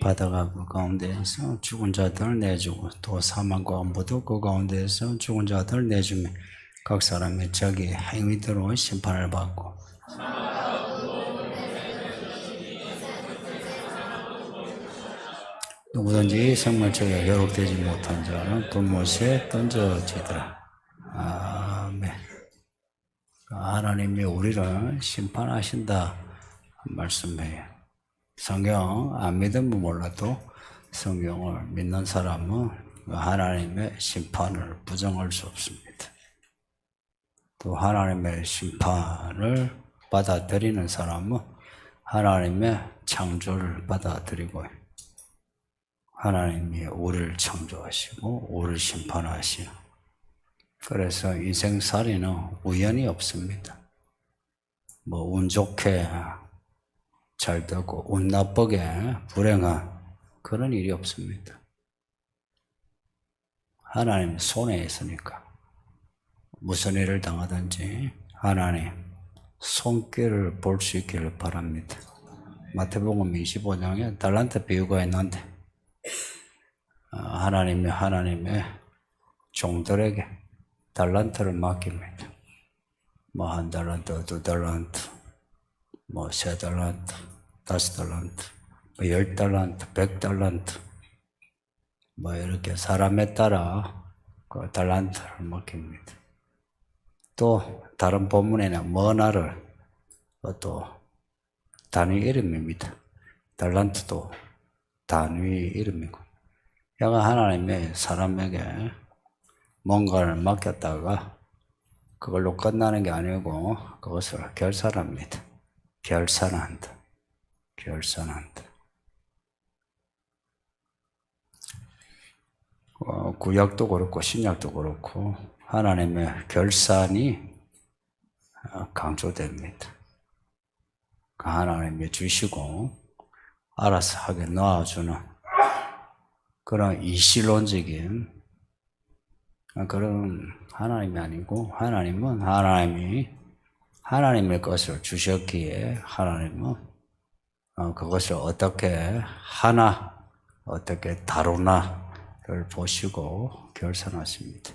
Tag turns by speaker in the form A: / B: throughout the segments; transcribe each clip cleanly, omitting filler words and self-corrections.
A: 받아가 그 가운데에서 죽은 자들을 내주고 또 사망과 엄부도 그 가운데에서 죽은 자들을 내주며 각 사람이 자기 행위대로 심판을 받고 누구든지 생물체에 결합되지 못한 자는 불못에 던져지더라. 아멘. 하나님이 우리를 심판하신다 말씀해요. 성경 안 믿으면 몰라도 성경을 믿는 사람은 하나님의 심판을 부정할 수 없습니다. 또 하나님의 심판을 받아들이는 사람은 하나님의 창조를 받아들이고 하나님이 우리를 창조하시고 우리를 심판하시는 그래서 인생살이는 우연이 없습니다. 뭐 운 좋게 잘 되고 운 나쁘게 불행한 그런 일이 없습니다. 하나님 손에 있으니까 무슨 일을 당하든지 하나님 손길을 볼 수 있기를 바랍니다. 마태복음 25장에 달란트 비유가 있는데 하나님이 하나님의 종들에게 달란트를 맡깁니다. 뭐 1달란트, 2달란트, 뭐 3달란트, 5달란트, 뭐 10달란트, 100달란트, 뭐 이렇게 사람에 따라 그 달란트를 맡깁니다. 또 다른 본문에는 머나를 또 단위 이름입니다. 달란트도 단위 이름이고 야가 하나님의 사람에게 뭔가를 맡겼다가 그걸로 끝나는 게 아니고 그것을 결산합니다. 결산한다. 결산한다. 구약도 그렇고 신약도 그렇고 하나님의 결산이 강조됩니다. 하나님이 주시고 알아서 하게 놔주는 그런 이실론적인 그런 하나님이 아니고 하나님은 하나님의 것을 주셨기에 하나님은 그것을 어떻게 하나 어떻게 다루나를 보시고 결산하십니다.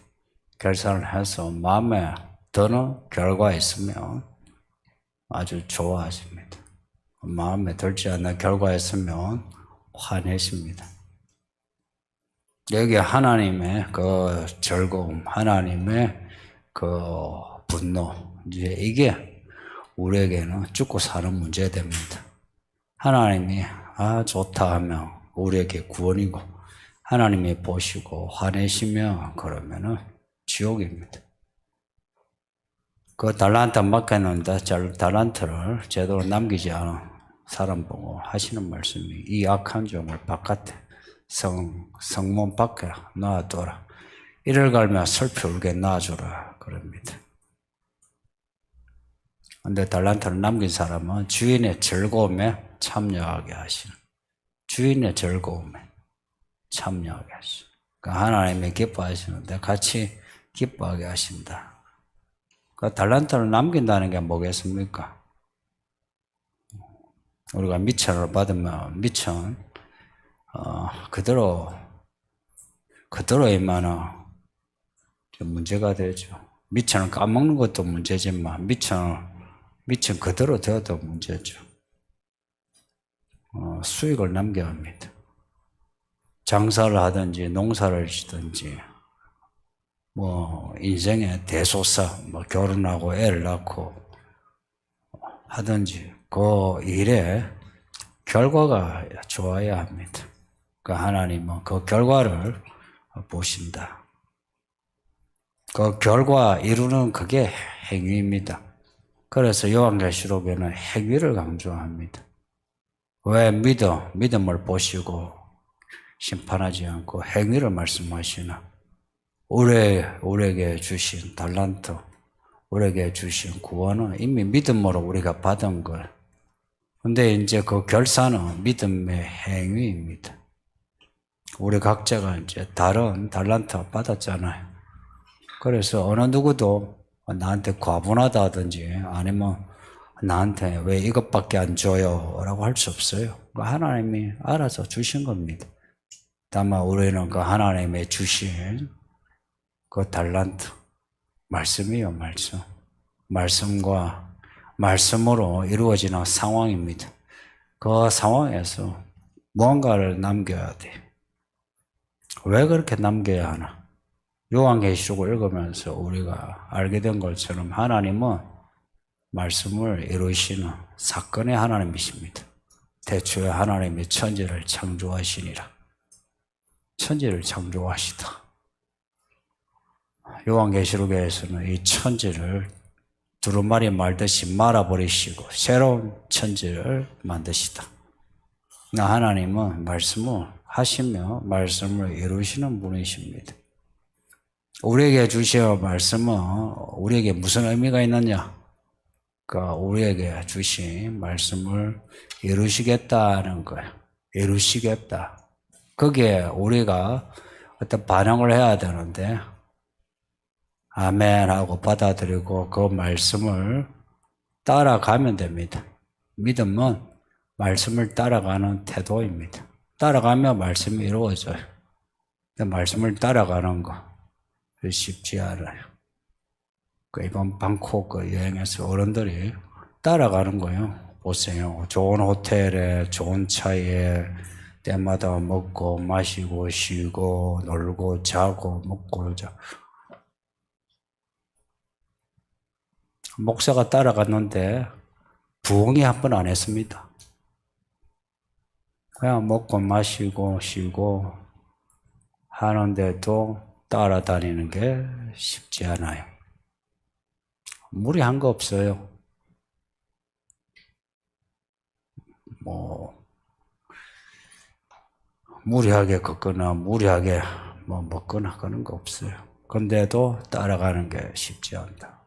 A: 결산을 해서 마음에 드는 결과 있으면 아주 좋아하십니다. 마음에 들지 않는 결과 있으면 화내십니다. 여기 하나님의 그 즐거움, 하나님의 그 분노, 이제 이게 우리에게는 죽고 사는 문제가 됩니다. 하나님이 좋다 하면 우리에게 구원이고 하나님이 보시고 화내시면 그러면은 지옥입니다. 그 달란트 맡겼는데 달란트를 제대로 남기지 않은 사람 보고 하시는 말씀이 이 악한 종을 바깥에 성문 밖에 놔둬라. 이를 갈며 슬피 울게 놔주라 그럽니다. 근데 달란트를 남긴 사람은 주인의 즐거움에 참여하게 하시는 주인의 즐거움에 참여하게 하시는 그러니까 하나님이 기뻐하시는데 같이 기뻐하게 하신다. 그 달란트를 남긴다는 게 뭐겠습니까? 우리가 미천을 받으면 미천 그대로이면은 문제가 되죠. 미천을 까먹는 것도 문제지만 미천 그대로 되어도 문제죠. 수익을 남겨야 합니다. 장사를 하든지 농사를 짓든지 뭐 인생의 대소사 뭐 결혼하고 애를 낳고 하든지 그 일에 결과가 좋아야 합니다. 그 하나님은 그 결과를 보신다. 그 결과 이루는 그게 행위입니다. 그래서 요한계시록에는 행위를 강조합니다. 왜 믿음을 보시고 심판하지 않고 행위를 말씀하시나? 우리에게 주신 달란트, 우리에게 주신 구원은 이미 믿음으로 우리가 받은 걸. 근데 이제 그 결산은 믿음의 행위입니다. 우리 각자가 이제 다른 달란트 받았잖아요. 그래서 어느 누구도 나한테 과분하다든지 아니면 나한테 왜 이것밖에 안 줘요? 라고 할 수 없어요. 하나님이 알아서 주신 겁니다. 다만 우리는 그 하나님의 주신 그 달란트, 말씀이요, 말씀. 말씀과 말씀으로 이루어지는 상황입니다. 그 상황에서 무언가를 남겨야 돼. 왜 그렇게 남겨야 하나? 요한계시록을 읽으면서 우리가 알게 된 것처럼 하나님은 말씀을 이루시는 사건의 하나님이십니다. 태초에 하나님이 천지를 창조하시니라. 천지를 창조하시다. 요한계시록에서는 이 천지를 두루마리 말듯이 말아버리시고 새로운 천지를 만드시다. 하나님은 말씀을 하시며 말씀을 이루시는 분이십니다. 우리에게 주신 말씀은 우리에게 무슨 의미가 있느냐? 그러니까 우리에게 주신 말씀을 이루시겠다는 거예요. 이루시겠다. 거기에 우리가 어떤 반응을 해야 되는데 아멘 하고 받아들이고 그 말씀을 따라가면 됩니다. 믿음은 말씀을 따라가는 태도입니다. 따라가면 말씀이 이루어져요. 말씀을 따라가는 거 쉽지 않아요. 이번 방콕 여행에서 어른들이 따라가는 거예요. 보세요. 좋은 호텔에 좋은 차에 때마다 먹고 마시고 쉬고 놀고 자고 먹고 자고. 목사가 따라갔는데 부흥이 한 번 안 했습니다. 그냥 먹고 마시고 쉬고 하는데도 따라다니는 게 쉽지 않아요. 무리한 거 없어요. 무리하게 걷거나 무리하게 먹거나 그런 거 없어요. 근데도 따라가는 게 쉽지 않다.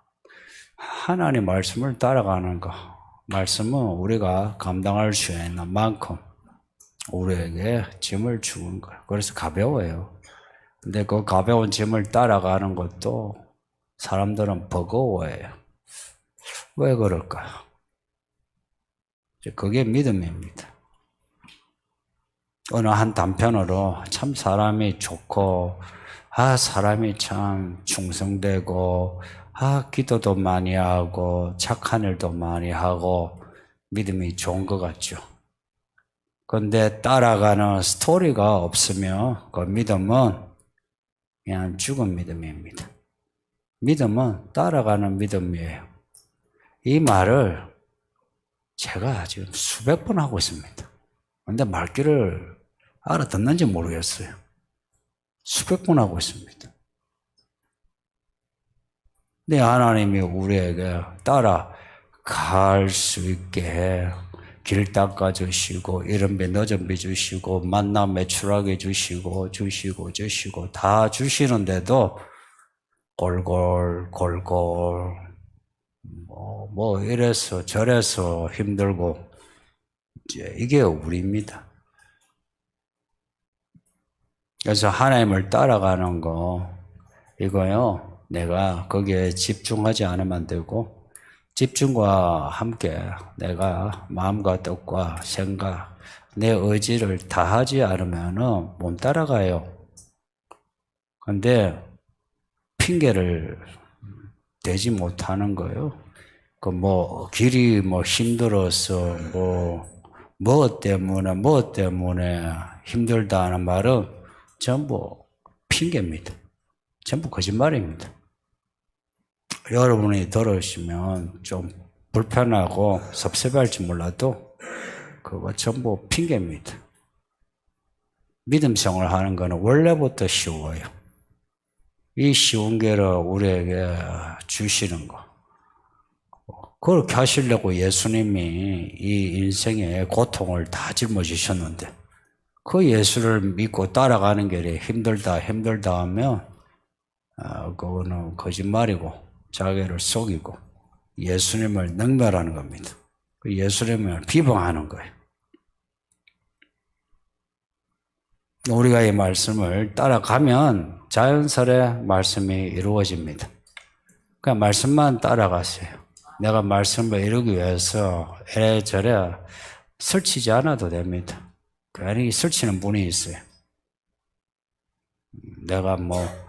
A: 하나님 말씀을 따라가는 거, 말씀은 우리가 감당할 수 있는 만큼 우리에게 짐을 주는 거예요. 그래서 가벼워요. 근데 그 가벼운 짐을 따라가는 것도 사람들은 버거워해요. 왜 그럴까요? 그게 믿음입니다. 어느 한 단편으로 참 사람이 좋고, 사람이 참 충성되고, 기도도 많이 하고, 착한 일도 많이 하고, 믿음이 좋은 것 같죠. 그런데 따라가는 스토리가 없으면 그 믿음은 그냥 죽은 믿음입니다. 믿음은 따라가는 믿음이에요. 이 말을 제가 지금 수백 번 하고 있습니다. 그런데 말귀를 알아듣는지 모르겠어요. 수백 번 하고 있습니다. 근데 하나님이 우리에게 따라갈 수 있게 길 닦아주시고 이른비 늦은비 주시고 만나 매출하게 주시고 다 주시는데도 골골 이래서 저래서 힘들고 이게 우리입니다. 그래서 하나님을 따라가는 거 이거요, 내가 거기에 집중하지 않으면 안 되고 집중과 함께 내가 마음과 뜻과 생각, 내 의지를 다하지 않으면 못 따라가요. 근데 핑계를 대지 못하는 거예요. 길이 힘들어서 뭐 때문에 힘들다는 말은 전부 핑계입니다. 전부 거짓말입니다. 여러분이 들으시면 좀 불편하고 섭섭할지 몰라도 그거 전부 핑계입니다. 믿음 생활을 하는 거는 원래부터 쉬워요. 이 쉬운 게를 우리에게 주시는 거. 그렇게 하시려고 예수님이 이 인생의 고통을 다 짊어지셨는데 그 예수를 믿고 따라가는 게 힘들다 하면 그거는 거짓말이고 자기를 속이고 예수님을 능멸하는 겁니다. 예수님을 비방하는 거예요. 우리가 이 말씀을 따라가면 자연스레 말씀이 이루어집니다. 그냥 말씀만 따라가세요. 내가 말씀을 이루기 위해서 이래저래 설치지 않아도 됩니다. 괜히 설치는 분이 있어요. 내가 뭐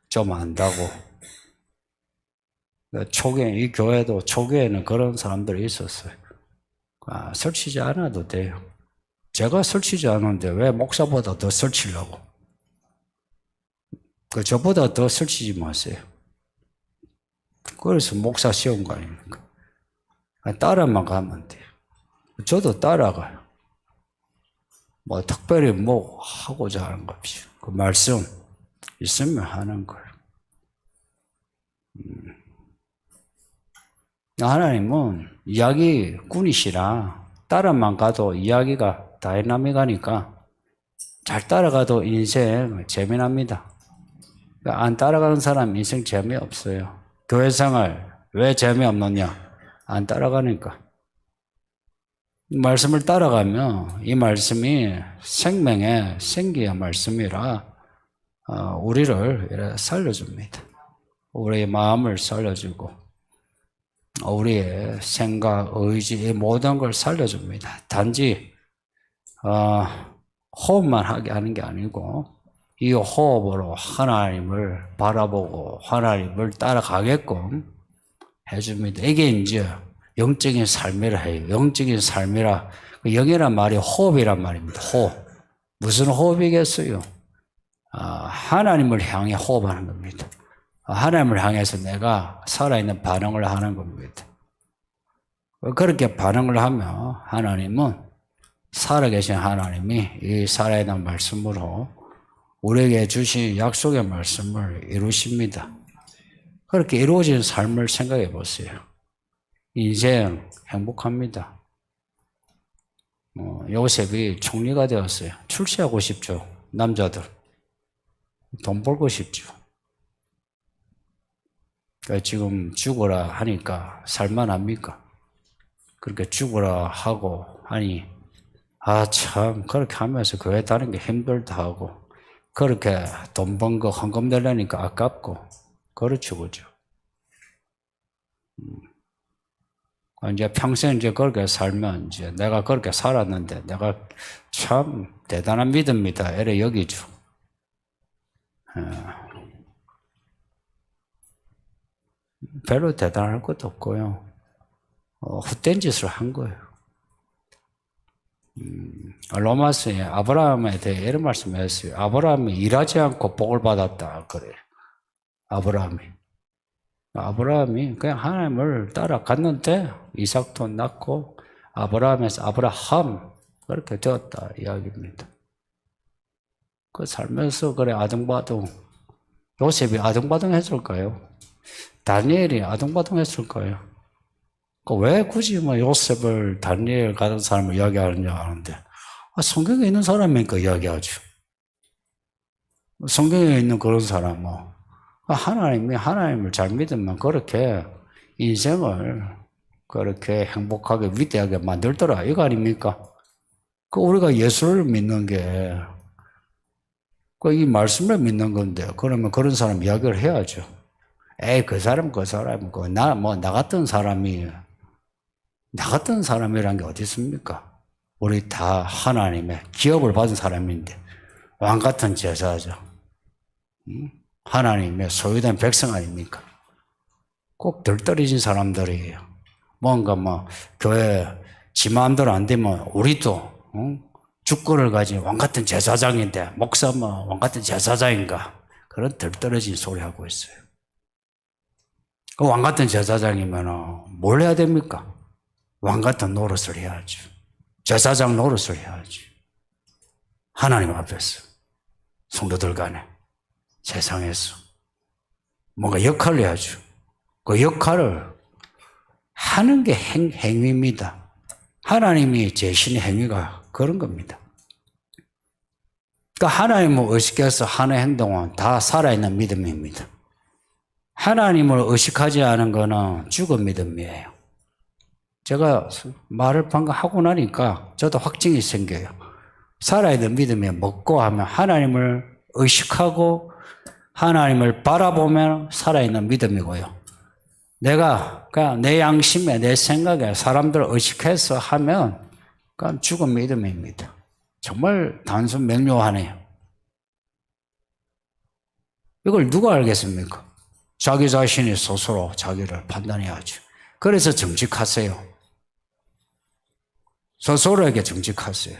A: 좀 안다고. 이 교회도 초기에는 그런 사람들이 있었어요. 설치지 않아도 돼요. 제가 설치지 않은데 왜 목사보다 더 설치려고? 저보다 더 설치지 마세요. 그래서 목사 시험 거 아닙니까? 따라만 가면 돼요. 저도 따라가요. 뭐 특별히 뭐 하고자 하는 거 없이 그 말씀 있으면 하는 거예요. 하나님은 이야기꾼이시라 따라만 가도 이야기가 다이나믹하니까 잘 따라가도 인생 재미납니다. 안 따라가는 사람 인생 재미없어요. 교회 생활 왜 재미없느냐? 안 따라가니까. 말씀을 따라가면 이 말씀이 생명의 생기의 말씀이라 우리를 살려줍니다. 우리의 마음을 살려주고 우리의 생각, 의지 이 모든 걸 살려줍니다. 단지 호흡만 하게 하는 게 아니고 이 호흡으로 하나님을 바라보고 하나님을 따라가게끔 해줍니다. 이게 이제 영적인 삶이라 해요. 영적인 삶이라 영이란 말이 호흡이란 말입니다. 호흡. 무슨 호흡이겠어요? 하나님을 향해 호흡하는 겁니다. 하나님을 향해서 내가 살아있는 반응을 하는 겁니다. 그렇게 반응을 하면 하나님은 살아계신 하나님이 이 살아있는 말씀으로 우리에게 주신 약속의 말씀을 이루십니다. 그렇게 이루어진 삶을 생각해 보세요. 인생 행복합니다. 요셉이 총리가 되었어요. 출세하고 싶죠. 남자들. 돈 벌고 싶죠. 지금 죽어라 하니까 살만합니까? 그렇게 죽어라 하고 하니 참 그렇게 하면서 교회 다니는 게 힘들다 하고 그렇게 돈 번 거 헌금 내려니까 아깝고 그렇죠, 그죠? 이제 평생 이제 그렇게 살면 이제 내가 그렇게 살았는데 내가 참 대단한 믿음이다 이래 여기죠. 별로 대단할 것도 없고요. 헛된 짓을 한 거예요. 로마서에 아브라함에 대해 이런 말씀을 했어요. 아브라함이 일하지 않고 복을 받았다 그래요. 아브라함이 그냥 하나님을 따라갔는데 이삭도 낳고 아브라함에서 아브라함 그렇게 되었다 이야기입니다. 그 살면서 그래 아등바등 요셉이 아등바등 했을까요? 다니엘이 아등바등 했을까요? 왜 굳이 뭐 요셉을 다니엘 같은 사람을 이야기하느냐 하는데 성경에 있는 사람이니까 이야기하죠. 성경에 있는 그런 사람은 하나님이 하나님을 잘 믿으면 그렇게 인생을 그렇게 행복하게 위대하게 만들더라 이거 아닙니까? 우리가 예수를 믿는 게 이 말씀을 믿는 건데 그러면 그런 사람 이야기를 해야죠. 그 사람 나 같은 사람이란 게 어디 있습니까? 우리 다 하나님의 기업을 받은 사람인데 왕 같은 제사죠. 하나님의 소유된 백성 아닙니까? 꼭 덜떨어진 사람들이에요. 뭔가 교회 지 마음대로 안 되면 우리도 주권을 가진 왕 같은 제사장인데 목사 왕 같은 제사장인가? 그런 덜떨어진 소리 하고 있어요. 그 왕 같은 제사장이면 뭘 해야 됩니까? 왕 같은 노릇을 해야죠. 제사장 노릇을 해야지. 하나님 앞에서, 성도들 간에, 세상에서 뭔가 역할을 해야죠. 그 역할을 하는 게 행위입니다. 하나님이 제신 행위가 그런 겁니다. 그러니까 하나님을 의식해서 하는 행동은 다 살아있는 믿음입니다. 하나님을 의식하지 않은 거는 죽은 믿음이에요. 제가 말을 방금 하고 나니까 저도 확증이 생겨요. 살아있는 믿음이 먹고 하면 하나님을 의식하고 하나님을 바라보면 살아있는 믿음이고요. 내가 그냥 내 양심에, 내 생각에 사람들 의식해서 하면 그냥 죽은 믿음입니다. 정말 단순 명료하네요. 이걸 누가 알겠습니까? 자기 자신이 스스로 자기를 판단해야죠. 그래서 정직하세요. 스스로에게 정직하세요.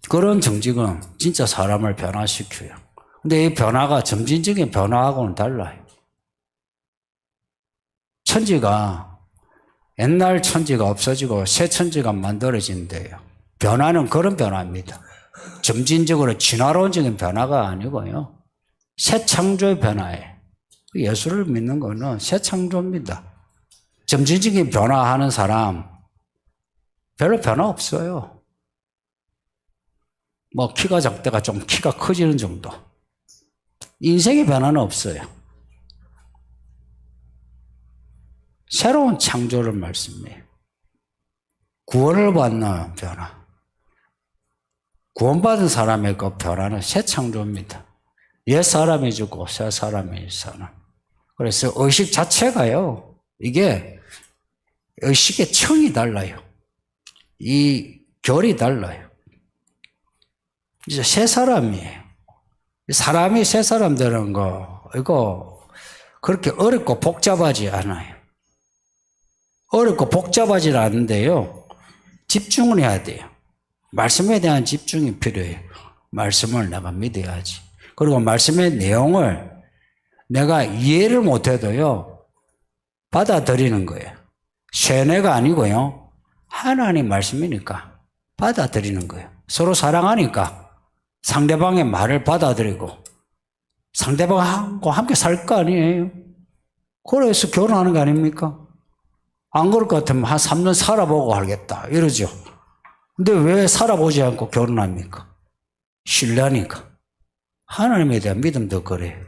A: 그런 정직은 진짜 사람을 변화시켜요. 근데 이 변화가 점진적인 변화하고는 달라요. 천지가 옛날 천지가 없어지고 새 천지가 만들어진대요. 변화는 그런 변화입니다. 점진적으로 진화론적인 변화가 아니고요. 새 창조의 변화예요. 예수를 믿는 거는 새 창조입니다. 점진적인 변화하는 사람 별로 변화 없어요. 뭐 키가 작다가 좀 키가 커지는 정도. 인생의 변화는 없어요. 새로운 창조를 말씀해요. 구원을 받는 변화. 구원받은 사람의 그 변화는 새 창조입니다. 옛 사람이 죽고 새 사람이 사는. 그래서 의식 자체가요. 이게 의식의 층이 달라요. 이 결이 달라요. 이제 새 사람이에요. 사람이 새 사람 되는 거 이거 그렇게 어렵고 복잡하지 않아요. 어렵고 복잡하지 않은데요. 집중을 해야 돼요. 말씀에 대한 집중이 필요해요. 말씀을 내가 믿어야지. 그리고 말씀의 내용을 내가 이해를 못해도요. 받아들이는 거예요. 쇠뇌가 아니고요. 하나님 말씀이니까 받아들이는 거예요. 서로 사랑하니까 상대방의 말을 받아들이고 상대방과 함께 살 거 아니에요. 그래서 결혼하는 거 아닙니까? 안 그럴 것 같으면 한 3년 살아보고 하겠다 이러죠. 근데 왜 살아보지 않고 결혼합니까? 신뢰하니까. 하나님에 대한 믿음도 그래요.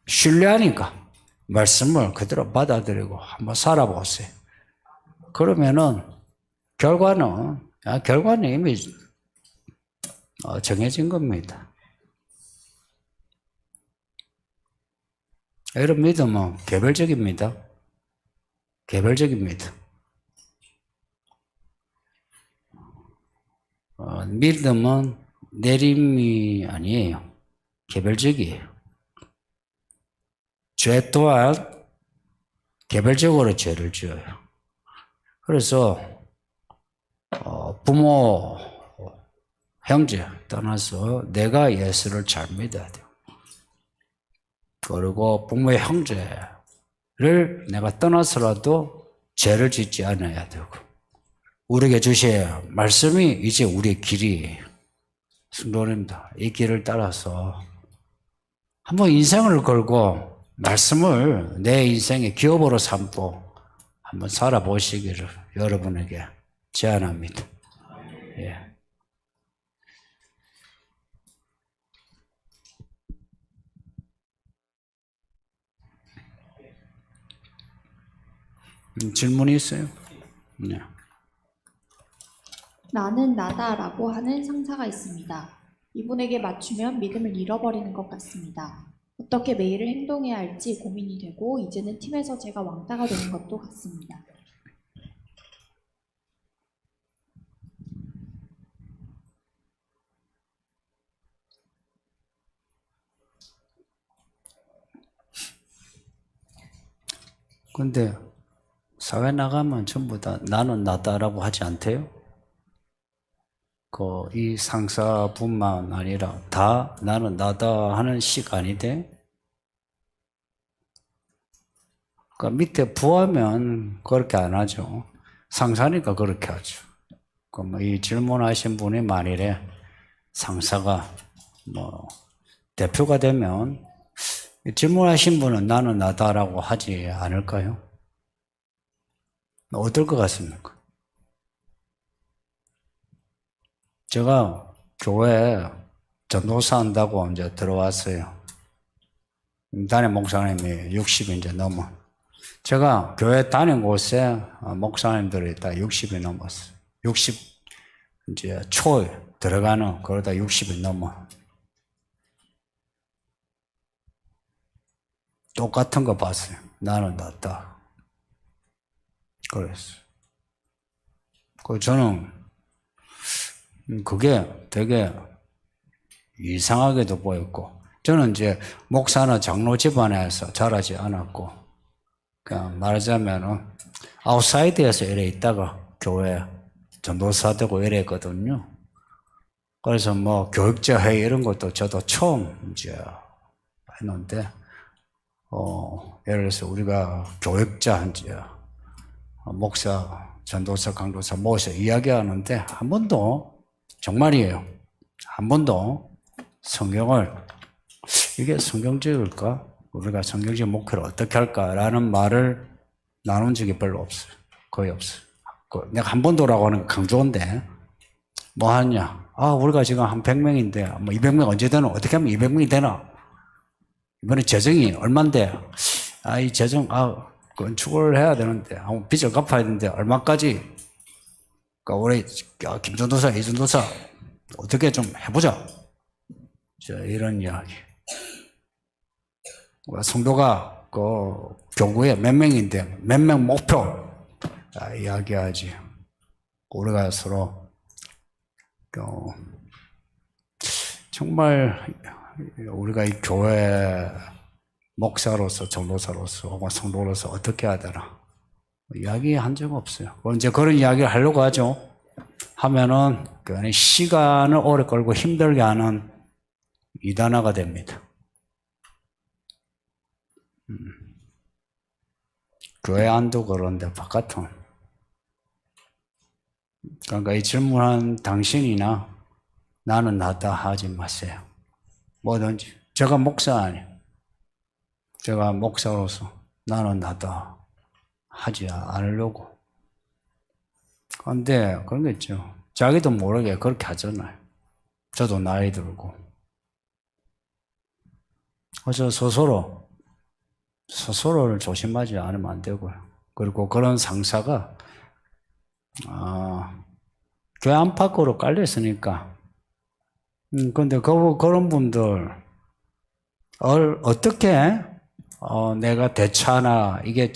A: 신뢰하니까 말씀을 그대로 받아들이고 한번 살아보세요. 그러면은 결과는 이미 정해진 겁니다. 이런 믿음은 개별적입니다. 개별적입니다. 믿음은 내림이 아니에요. 개별적이에요. 죄 또한 개별적으로 죄를 지어요. 그래서 부모, 형제 떠나서 내가 예수를 잘 믿어야 돼요. 그리고 부모의 형제를 내가 떠나서라도 죄를 짓지 않아야 되고 우리에게 주신 말씀이 이제 우리의 길이에요. 성도님들, 이 길을 따라서 한번 인생을 걸고 말씀을 내 인생의 기업으로 삼고 한번 살아보시기를 여러분에게 제안합니다. 예. 질문이 있어요? 네.
B: 나는 나다라고 하는 상사가 있습니다. 이분에게 맞추면 믿음을 잃어버리는 것 같습니다. 어떻게 매일을 행동해야 할지 고민이 되고 이제는 팀에서 제가 왕따가 되는 것도 같습니다.
A: 근데 사회 나가면 전부 다 나는 나다라고 하지 않대요? 이 상사뿐만 아니라 다 나는 나다 하는 식 아니대? 밑에 부하면 그렇게 안 하죠. 상사니까 그렇게 하죠. 이 질문하신 분이 만일에 상사가 대표가 되면 질문하신 분은 나는 나다라고 하지 않을까요? 어떨 것 같습니까? 제가 교회에 전도사 한다고 이제 들어왔어요. 담임 목사님이 60이 이제 넘어. 제가 교회 다닌 곳에 목사님들이 다 60이 넘었어요. 60 이제 초 들어가는 그러다 60이 넘어. 똑같은 거 봤어요. 나는 낫다. 그랬어요. 저는 그게 되게 이상하게도 보였고, 저는 이제 목사나 장로 집안에서 자라지 않았고, 그냥 말하자면은 아웃사이드에서 이래 있다가 교회 전도사 되고 이랬거든요. 그래서 뭐 교육자 회의 이런 것도 저도 처음 이제 했는데, 예를 들어서 우리가 교육자 이제 목사, 전도사, 강도사 모셔 이야기하는데 한 번도 정말이에요. 한 번도 성경을 이게 성경적일까? 우리가 성경적 목표를 어떻게 할까라는 말을 나눈 적이 별로 없어요. 거의 없어요. 내가 한 번도라고 하는 건 강조인데 뭐 하냐? 우리가 지금 한 100명인데 뭐 200명 언제 되나? 어떻게 하면 200명이 되나? 이번에 재정이 얼만데? 이 재정 건축을 해야 되는데 빚을 갚아야 되는데 얼마까지? 그러니까 우리 김전도사, 이전도사 어떻게 좀 해보자. 이런 이야기. 성도가 그 교구에 몇 명인데 몇 명 목표 이야기하지. 우리가 서로 정말 우리가 이 교회 목사로서 전도사로서 혹은 성도로서 어떻게 해야 되나 이야기한 적 없어요. 이제 그런 이야기를 하려고 하죠. 하면은 시간을 오래 끌고 힘들게 하는 이단화가 됩니다. 교회 안도 그런데 바깥은. 그러니까 이 질문한 당신이나 나는 낫다 하지 마세요. 뭐든지. 제가 목사 아니에요. 제가 목사로서 나는 낫다 하지 않으려고. 그런데 그런 게 있죠. 자기도 모르게 그렇게 하잖아요. 저도 나이 들고. 그래서 스스로를 조심하지 않으면 안 되고요. 그리고 그런 상사가 교회 안팎으로 깔렸으니까 근데 그런 분들 어떻게 내가 대처하나 이게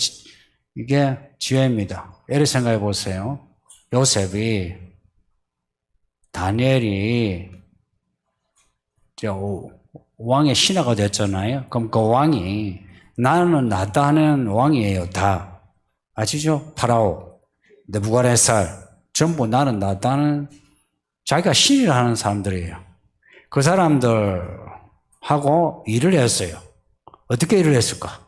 A: 지혜입니다. 예를 생각해 보세요. 요셉이 다니엘이 왕의 신하가 됐잖아요. 그럼 그 왕이 나는 낫다 하는 왕이에요. 다 아시죠? 파라오, 느부갓네살 전부 나는 낫다 하는 자기가 신이라 하는 사람들이에요. 그 사람들하고 일을 했어요. 어떻게 일을 했을까?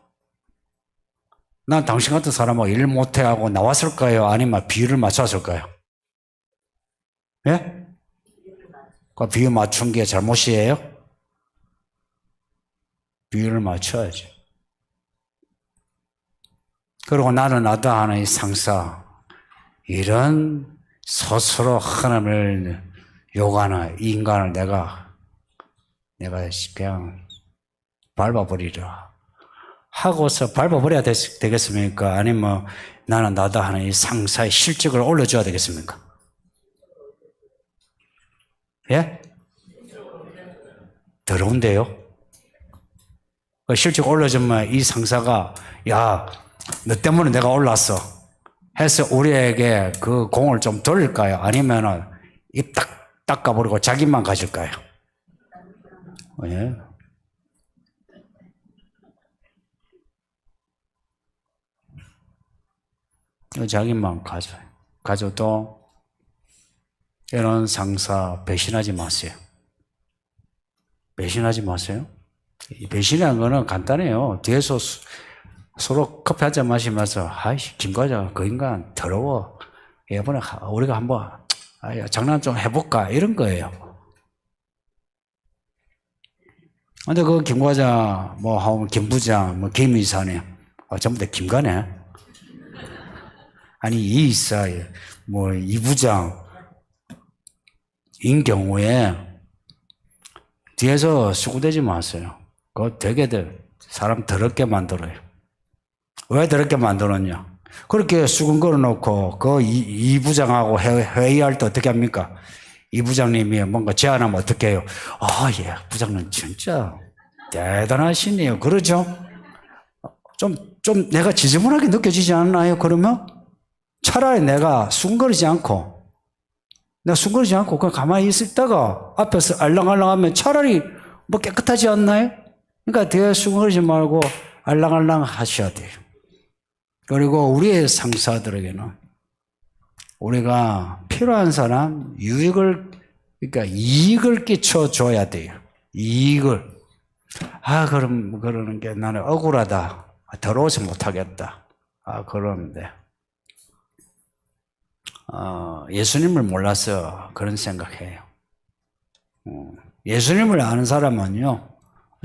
A: 난 당신 같은 사람하고 일 못해 하고 나왔을까요? 아니면 비율을 맞췄을까요? 예? 그 비율 맞춘 게 잘못이에요? 비율을 맞춰야지. 그리고 나는 나다 하는 이 상사, 이런 스스로 하나님을 욕하는 이 인간을 내가 그냥 밟아버리라 하고서 밟아버려야 되겠습니까? 아니면 나는 나다 하는 이 상사의 실적을 올려줘야 되겠습니까? 예? 더러운데요? 그 실적 올려주면 이 상사가 야, 너 때문에 내가 올랐어 해서 우리에게 그 공을 좀 돌릴까요? 아니면은 입 딱 닦아버리고 자기만 가질까요? 예. 자기만 가져도 이런 상사 배신하지 마세요. 배신하지 마세요. 배신이라는 거는 간단해요. 뒤에서 서로 커피 한잔 마시면서 아이씨 김 과장 그 인간 더러워. 이번에 우리가 한번 장난 좀 해볼까 이런 거예요. 근데 그 김 과장 뭐 하면 김 부장 뭐 김 이사님 전부 다 김가네. 아니 이 이사 뭐 이 부장 인 경우에 뒤에서 수고되지 마세요. 그거 되게 사람 더럽게 만들어요. 왜 더럽게 만들었냐? 그렇게 수근거려 놓고 그 이 부장하고 회의할 때 어떻게 합니까? 이 부장님이 뭔가 제안하면 어떻게 해요? 예, 부장님 진짜 대단하시네요. 그러죠? 좀 내가 지저분하게 느껴지지 않나요? 그러면 차라리 내가 수근거리지 않고 그냥 가만히 있다가 앞에서 알랑알랑하면 차라리 뭐 깨끗하지 않나요? 그러니까 뒤에 수근거리지 말고 알랑알랑 하셔야 돼요. 그리고 우리의 상사들에게는 우리가 필요한 사람 그러니까 이익을 끼쳐줘야 돼요. 이익을. 그러는 게 나는 억울하다. 더러워서 못하겠다. 그러는데, 예수님을 몰라서 그런 생각해요. 예수님을 아는 사람은요,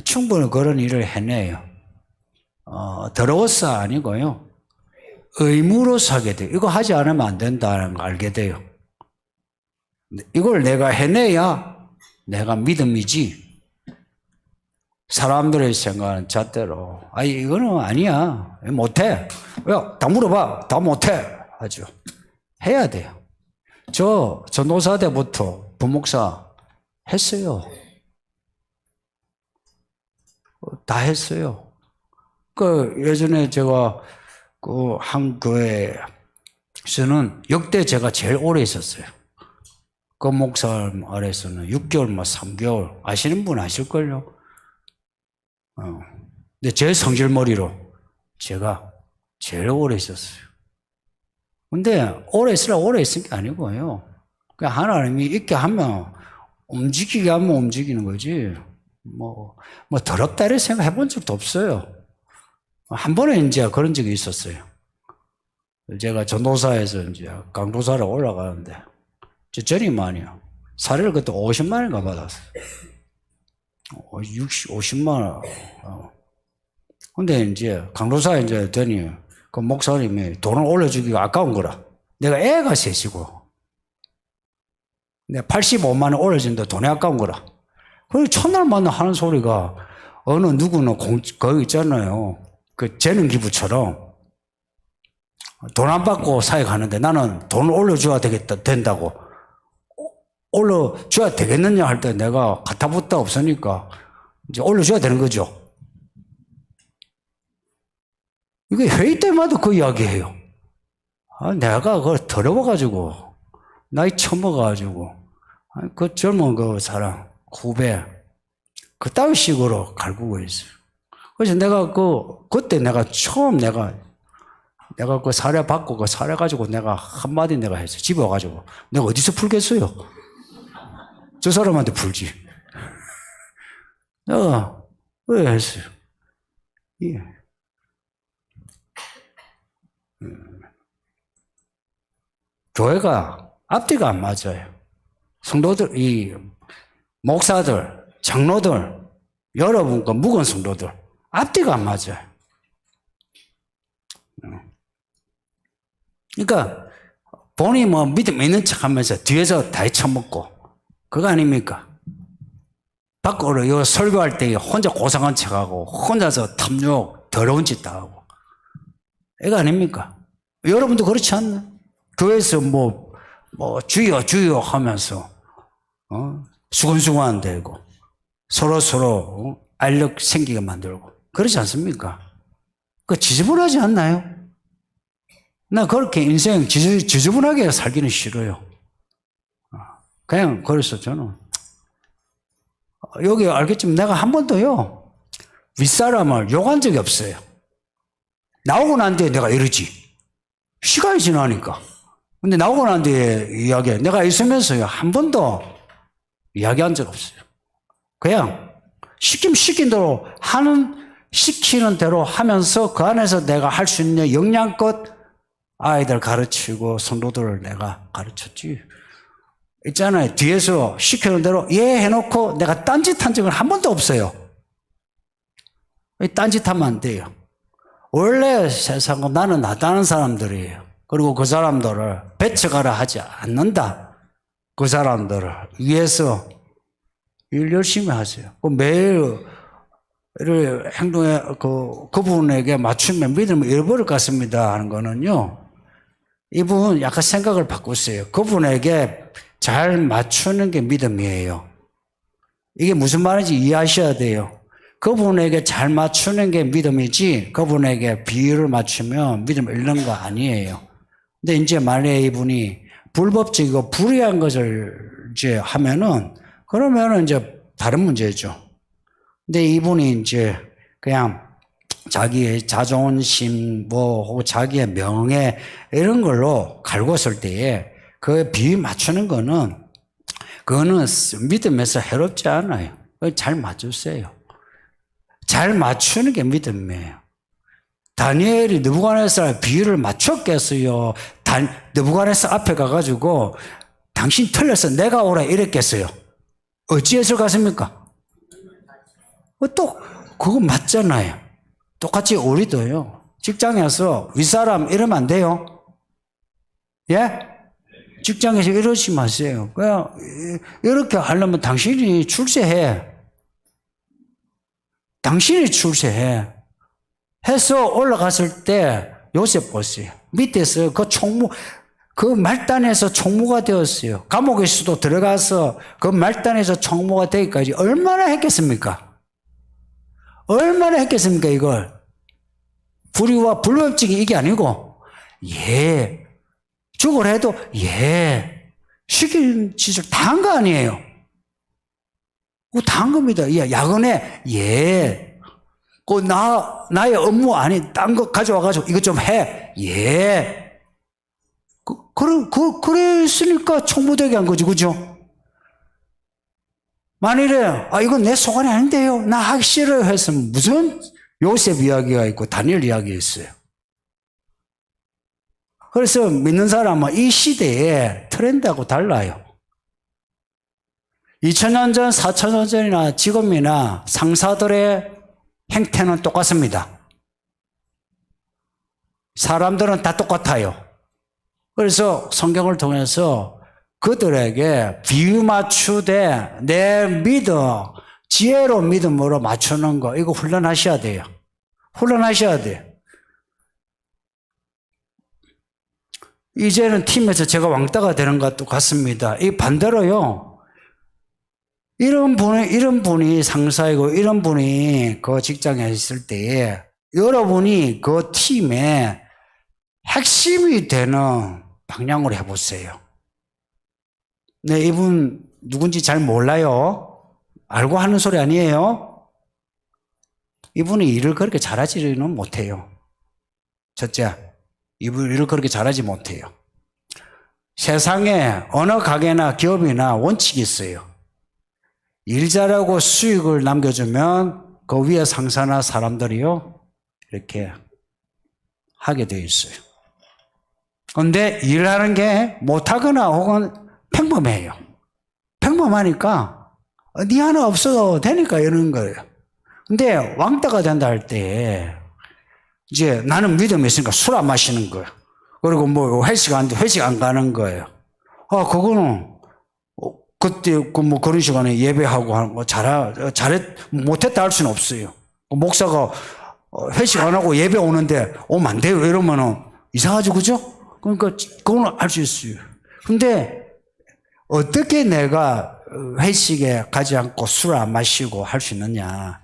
A: 충분히 그런 일을 해내요. 더러워서 아니고요. 의무로서 하게 돼요. 이거 하지 않으면 안 된다는 걸 알게 돼요. 이걸 내가 해내야 내가 믿음이지. 사람들의 생각은 잣대로 이거는 아니야. 못해. 야, 다 물어봐. 다 못해. 하죠. 해야 돼요. 저 전도사 때부터 부목사 했어요. 다 했어요. 예전에 제가 한 교회에서는 역대 제가 제일 오래 있었어요. 그 목사 아래에서는 6개월, 3개월. 아시는 분 아실걸요? 근데 제 성질머리로 제가 제일 오래 있었어요. 근데 오래 있은 게 아니고요. 그냥 하나님이 있게 하면 움직이게 하면 움직이는 거지. 뭐 더럽다 이런 생각 해본 적도 없어요. 한 번에 이제 그런 적이 있었어요. 제가 전도사에서 이제 강도사로 올라가는데, 전이 많이요. 사례를 그때 50만 원인가 받았어요. 50만 원. 근데 이제 강도사에 이제 되니 그 목사님이 돈을 올려주기가 아까운 거라. 내가 애가 셋이고, 내가 85만 원 올려준다 돈이 아까운 거라. 그리고 첫날마다 하는 소리가 어느 누구는 거기 있잖아요. 그 재능 기부처럼 돈 안 받고 사역하는데 나는 돈을 올려줘야 된다고. 올려줘야 되겠느냐 할 때 내가 가타부타 없으니까 이제 올려줘야 되는 거죠. 이게 회의 때마다 그 이야기해요. 내가 그걸 더러워가지고, 나이 처먹어가지고, 그 젊은 그 사람, 후배, 그따위 식으로 갈구고 있어요. 그래서 내가 그때 내가 처음 내가 그 사례 받고 그 사례 가지고 내가 한마디 내가 했어요. 집에 와가지고. 내가 어디서 풀겠어요? 저 사람한테 풀지. 내가 왜 했어요? 예. 교회가 앞뒤가 안 맞아요. 성도들, 목사들, 장로들, 여러분, 그 묵은 성도들, 앞뒤가 안 맞아요. 그러니까, 본인이 뭐 믿음 있는 척 하면서 뒤에서 다 헤쳐먹고, 그거 아닙니까? 밖으로 요 설교할 때 혼자 고상한 척 하고, 혼자서 탐욕, 더러운 짓 다 하고. 이거 아닙니까? 여러분도 그렇지 않나? 교회에서 주여 하면서, 수근수근 대고, 서로, 알력 생기게 만들고. 그렇지 않습니까? 그 지저분하지 않나요? 나 그렇게 인생 지저분하게 살기는 싫어요. 그냥, 그래서 저는, 여기 알겠지만 내가 한 번도요, 윗사람을 욕한 적이 없어요. 나오고 난 뒤에 내가 이러지. 시간이 지나니까. 근데 나오고 난 뒤에 이야기해. 내가 있으면서요, 한 번도 이야기한 적 없어요. 그냥, 시킨 대로 시키는 대로 하면서 그 안에서 내가 할 수 있는 역량껏 아이들 가르치고 성도들을 내가 가르쳤지. 있잖아요. 뒤에서 시키는 대로 해놓고 내가 딴짓한 적은 한 번도 없어요. 딴짓하면 안 돼요. 원래 세상은 나는 나다는 사람들이에요. 그리고 그 사람들을 배척하라 하지 않는다. 그 사람들을 위해서 일 열심히 하세요. 매일 행동에 그분에게 맞추면 믿음을 잃어버릴 것 같습니다 하는 거는요. 이분 약간 생각을 바꾸세요. 그분에게 잘 맞추는 게 믿음이에요. 이게 무슨 말인지 이해하셔야 돼요. 그분에게 잘 맞추는 게 믿음이지 그분에게 비율을 맞추면 믿음을 잃는 거 아니에요. 근데 이제 만약에 이분이 불법적이고 불의한 것을 이제 하면은 그러면은 이제 다른 문제죠. 근데 이분이 이제 그냥 자기의 자존심 혹은 자기의 명예 이런 걸로 갈궜을 때에 그 비위 맞추는 그거는 믿음에서 해롭지 않아요. 잘 맞추세요. 잘 맞추는 게 믿음이에요. 다니엘이 느부갓네살 비유를 맞췄겠어요? 느부갓네살 앞에 가가지고 당신 틀렸어 내가 오라 이랬겠어요? 어찌해서 갔습니까? 또 그거 맞잖아요. 똑같이 우리도요. 직장에서 윗사람 이러면 안 돼요. 예? 직장에서 이러지 마세요. 그냥 이렇게 하려면 당신이 출세해. 당신이 출세해. 해서 올라갔을 때 요셉 보세요. 밑에서 그 말단에서 총무가 되었어요. 감옥에서도 들어가서 그 말단에서 총무가 되기까지 얼마나 했겠습니까? 얼마나 했겠습니까, 이걸? 불의와 불법적인 이게 아니고, 예. 죽으라 해도, 예. 시킨 짓을 다 한 거 아니에요. 그거 다 한 겁니다. 예. 야근에, 예. 나의 업무 아닌 딴 거 가져와가지고 이것 좀 해. 예. 그랬으니까 총무되게 한 거지, 그죠? 만일에, 이건 내 소관이 아닌데요. 나 하기 싫어요. 했으면 무슨 요셉 이야기가 있고 다니엘 이야기가 있어요. 그래서 믿는 사람은 이 시대의 트렌드하고 달라요. 2000년 전, 4000년 전이나 지금이나 상사들의 행태는 똑같습니다. 사람들은 다 똑같아요. 그래서 성경을 통해서 그들에게 비유 맞추되 내 믿음, 지혜로 믿음으로 맞추는 거 이거 훈련하셔야 돼요. 훈련하셔야 돼요. 이제는 팀에서 제가 왕따가 되는 것도 같습니다. 이 반대로요. 이런 분이 상사이고 이런 분이 그 직장에 있을 때에 여러분이 그 팀의 핵심이 되는 방향으로 해보세요. 네, 이분 누군지 잘 몰라요. 알고 하는 소리 아니에요. 이분이 일을 그렇게 잘하지는 못해요. 첫째, 이분 일을 그렇게 잘하지 못해요. 세상에 어느 가게나 기업이나 원칙이 있어요. 일 잘하고 수익을 남겨주면 그 위에 상사나 사람들이요 이렇게 하게 되어 있어요. 그런데 일하는 게 못하거나 혹은 평범해요. 평범하니까 네 하나 없어도 되니까 이러는 거예요. 근데 왕따가 된다 할 때 이제 나는 믿음이 있으니까 술 안 마시는 거예요. 그리고 뭐 회식 안 가는 거예요. 그거는 그때 그런 시간에 예배하고 하는 거 못했다 할 수는 없어요. 목사가 회식 안 하고 예배 오는데 오면 안 돼요. 이러면은 이상하죠, 그죠? 그러니까 그건 알 수 있어요. 근데 어떻게 내가 회식에 가지 않고 술 안 마시고 할 수 있느냐.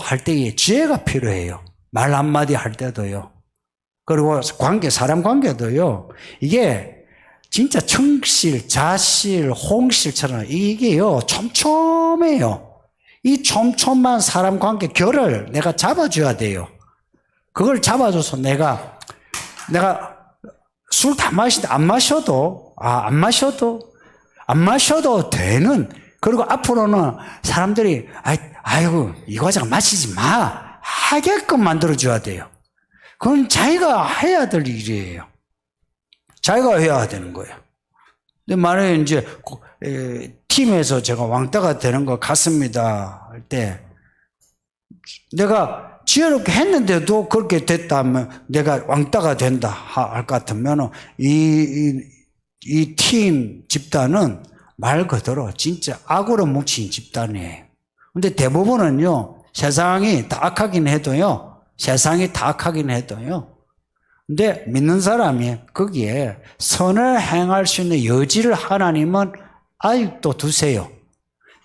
A: 할 때에 지혜가 필요해요. 말 한마디 할 때도요. 그리고 사람 관계도요. 이게 진짜 청실, 자실, 홍실처럼 이게요. 촘촘해요. 이 촘촘한 사람 관계 결을 내가 잡아줘야 돼요. 그걸 잡아줘서 내가 술 다 안 마셔도 되는, 그리고 앞으로는 사람들이, 아이고, 이 과장 마시지 마. 하게끔 만들어줘야 돼요. 그건 자기가 해야 될 일이에요. 자기가 해야 되는 거예요. 근데 만약에 이제, 팀에서 제가 왕따가 되는 것 같습니다. 할 때, 내가 지혜롭게 했는데도 그렇게 됐다면 내가 왕따가 된다 할 것 같으면 이 팀 집단은 말 그대로 진짜 악으로 뭉친 집단이에요. 근데 대부분은요, 세상이 다 악하긴 해도요, 근데 믿는 사람이 거기에 선을 행할 수 있는 여지를 하나님은 아직도 두세요.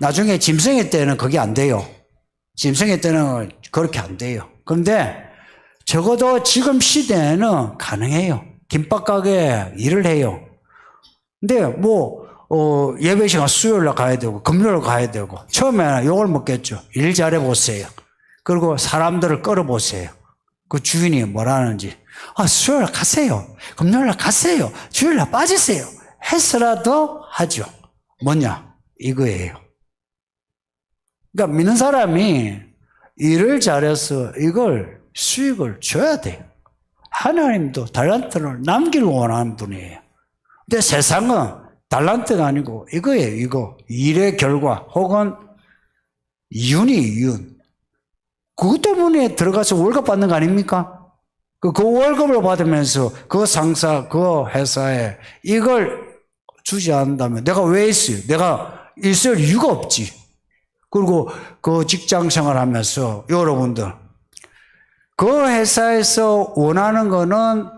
A: 나중에 짐승의 때는 그게 안 돼요. 짐승의 때는 그렇게 안 돼요. 그런데 적어도 지금 시대에는 가능해요. 김밥 가게 일을 해요. 근데 예배 시간 수요일날 가야 되고 금요일 가야 되고 처음에는 욕을 먹겠죠. 일 잘해보세요. 그리고 사람들을 끌어보세요. 그 주인이 뭐라는지. 수요일 가세요. 금요일날 가세요. 주일날 빠지세요. 해서라도 하죠. 뭐냐? 이거예요. 그러니까 믿는 사람이 일을 잘해서 이걸 수익을 줘야 돼요. 하나님도 달란트를 남기를 원하는 분이에요. 근데 세상은 달란트가 아니고 이거예요. 이거 일의 결과 혹은 이윤. 그것 때문에 들어가서 월급 받는 거 아닙니까? 그 월급을 받으면서 그 상사, 그 회사에 이걸 주지 않는다면 내가 왜 있어요? 내가 있을 이유가 없지. 그리고 그 직장 생활하면서 여러분들 그 회사에서 원하는 거는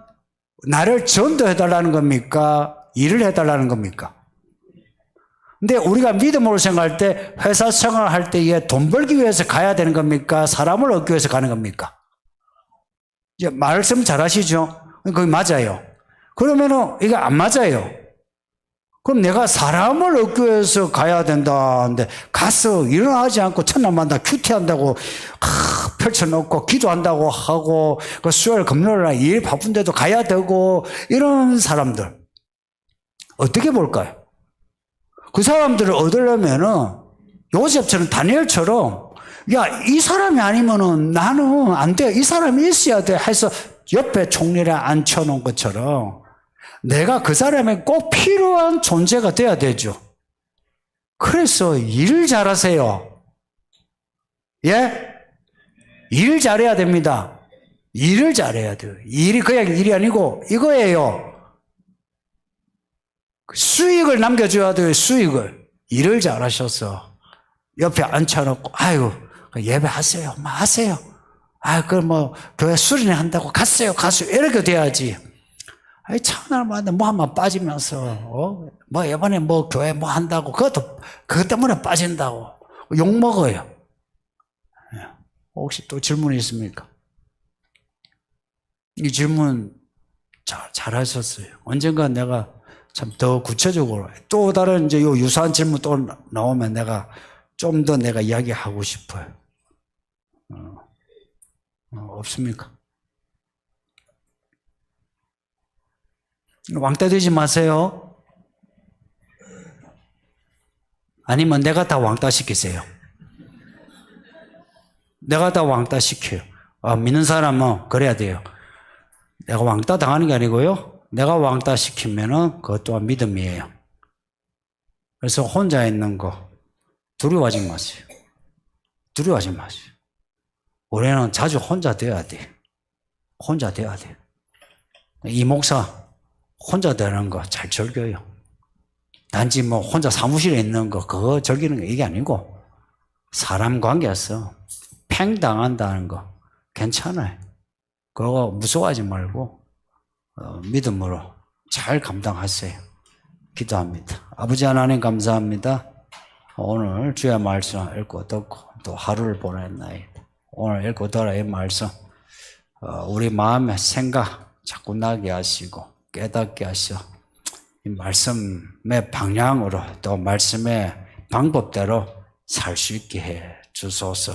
A: 나를 전도해달라는 겁니까? 일을 해달라는 겁니까? 근데 우리가 믿음으로 생각할 때 회사 생활할 때에 돈 벌기 위해서 가야 되는 겁니까? 사람을 얻기 위해서 가는 겁니까? 이제 말씀 잘 하시죠? 그게 맞아요. 그러면은 이게 안 맞아요. 그럼 내가 사람을 얻기 위해서 가야 된다는데 가서 일어나지 않고 천남만다 큐티한다고 펼쳐놓고 기도한다고 하고 그 수요일 금요일날 일 바쁜데도 가야 되고 이런 사람들 어떻게 볼까요? 그 사람들을 얻으려면은 요셉처럼 다니엘처럼 이 사람이 아니면은 나는 안 돼. 이 사람이 있어야 돼. 해서 옆에 총리를 앉혀놓은 것처럼 내가 그 사람에 꼭 필요한 존재가 돼야 되죠. 그래서 일 잘하세요. 예? 일 잘해야 됩니다. 일을 잘해야 돼요. 일이 그냥 일이 아니고 이거예요. 수익을 남겨줘야 돼요. 수익을. 일을 잘하셔서 옆에 앉혀놓고 예배하세요. 하세요. 교회 수련회 한다고 갔어요. 이렇게 돼야지. 참나라마다 한번 빠지면서 이번에 교회 한다고 그것 때문에 빠진다고 욕 먹어요. 혹시 또 질문이 있습니까? 이 질문 잘하셨어요. 언젠가 내가 참 더 구체적으로 또 다른 이제 요 유사한 질문 또 나오면 내가 좀 더 내가 이야기하고 싶어요. 없습니까? 왕따 되지 마세요. 아니면 내가 다 왕따 시키세요. 내가 다 왕따 시켜요. 믿는 사람은 그래야 돼요. 내가 왕따 당하는 게 아니고요. 내가 왕따 시키면은 그것 또한 믿음이에요. 그래서 혼자 있는 거 두려워하지 마세요. 두려워하지 마세요. 우리는 자주 혼자 돼야 돼. 혼자 돼야 돼. 이 목사 혼자 되는 거 잘 즐겨요. 단지 혼자 사무실에 있는 거 그거 즐기는 거 이게 아니고 사람 관계에서 팽당한다는 거 괜찮아요. 그거 무서워하지 말고 믿음으로 잘 감당하세요. 기도합니다. 아버지 하나님 감사합니다. 오늘 주의 말씀 읽고 듣고 또 하루를 보냈나이다. 오늘 읽고 들어 이 말씀 우리 마음의 생각 자꾸 나게 하시고 깨닫게 하셔 이 말씀의 방향으로 또 말씀의 방법대로 살 수 있게 해 주소서.